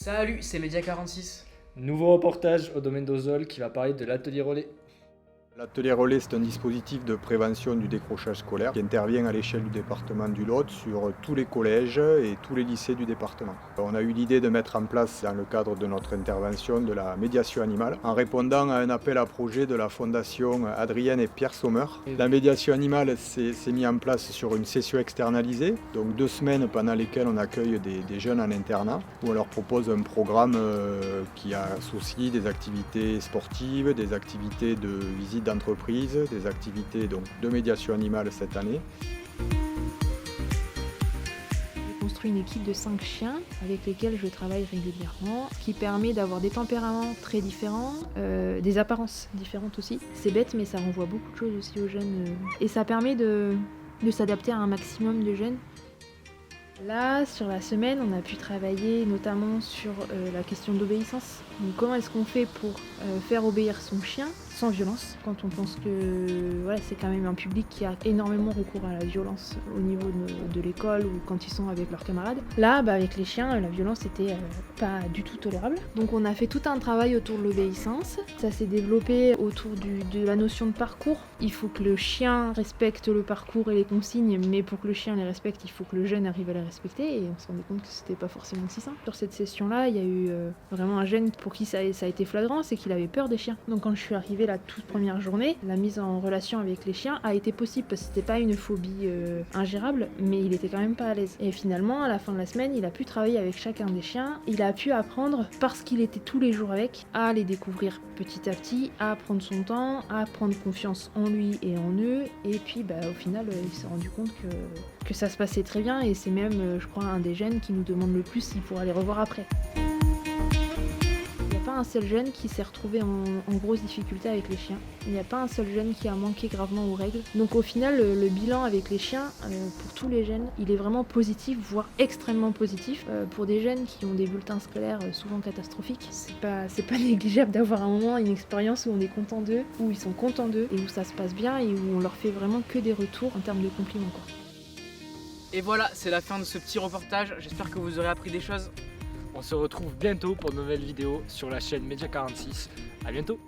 Salut, c'est Média 46. Nouveau reportage au domaine d'Ozol qui va parler de l'atelier relais. L'atelier relais, c'est un dispositif de prévention du décrochage scolaire qui intervient à l'échelle du département du Lot sur tous les collèges et tous les lycées du département. On a eu l'idée de mettre en place, dans le cadre de notre intervention, de la médiation animale en répondant à un appel à projet de la fondation Adrienne et Pierre Sommer. La médiation animale s'est mise en place sur une session externalisée, donc 2 semaines pendant lesquelles on accueille des jeunes en internat, où on leur propose un programme qui associe des activités sportives, des activités de visite d'entreprise, des activités donc, de médiation animale cette année. J'ai construit une équipe de 5 chiens avec lesquels je travaille régulièrement, ce qui permet d'avoir des tempéraments très différents, des apparences différentes aussi. C'est bête mais ça renvoie beaucoup de choses aussi aux jeunes et ça permet de s'adapter à un maximum de jeunes. Là, sur la semaine, on a pu travailler notamment sur la question d'obéissance. Donc, comment est-ce qu'on fait pour faire obéir son chien sans violence, quand on pense que voilà, c'est quand même un public qui a énormément recours à la violence au niveau de l'école ou quand ils sont avec leurs camarades. Là, avec les chiens, la violence était pas du tout tolérable. Donc on a fait tout un travail autour de l'obéissance. Ça s'est développé autour de la notion de parcours. Il faut que le chien respecte le parcours et les consignes, mais pour que le chien les respecte, il faut que le jeune arrive à les respecter. Et on se rendait compte que c'était pas forcément si simple. Sur cette session-là, il y a eu vraiment un jeune pour qui ça a été flagrant, c'est qu'il avait peur des chiens. Donc quand je suis arrivée la toute première journée, la mise en relation avec les chiens a été possible parce que c'était pas une phobie ingérable, mais il était quand même pas à l'aise. Et finalement, à la fin de la semaine, il a pu travailler avec chacun des chiens. Il a pu apprendre, parce qu'il était tous les jours avec, à les découvrir petit à petit, à prendre son temps, à prendre confiance en lui et en eux. Et puis au final, il s'est rendu compte que ça se passait très bien et c'est même, je crois, un des jeunes qui nous demande le plus s'il pourra les revoir après. Il n'y a pas un seul jeune qui s'est retrouvé en grosse difficulté avec les chiens. Il n'y a pas un seul jeune qui a manqué gravement aux règles. Donc au final, le bilan avec les chiens, pour tous les jeunes, il est vraiment positif, voire extrêmement positif. Pour des jeunes qui ont des bulletins scolaires souvent catastrophiques, c'est pas négligeable d'avoir un moment, une expérience où on est content d'eux, où ils sont contents d'eux, et où ça se passe bien, et où on leur fait vraiment que des retours en termes de compliments, quoi. Et voilà, c'est la fin de ce petit reportage. J'espère que vous aurez appris des choses. On se retrouve bientôt pour de nouvelles vidéos sur la chaîne Média 46. À bientôt.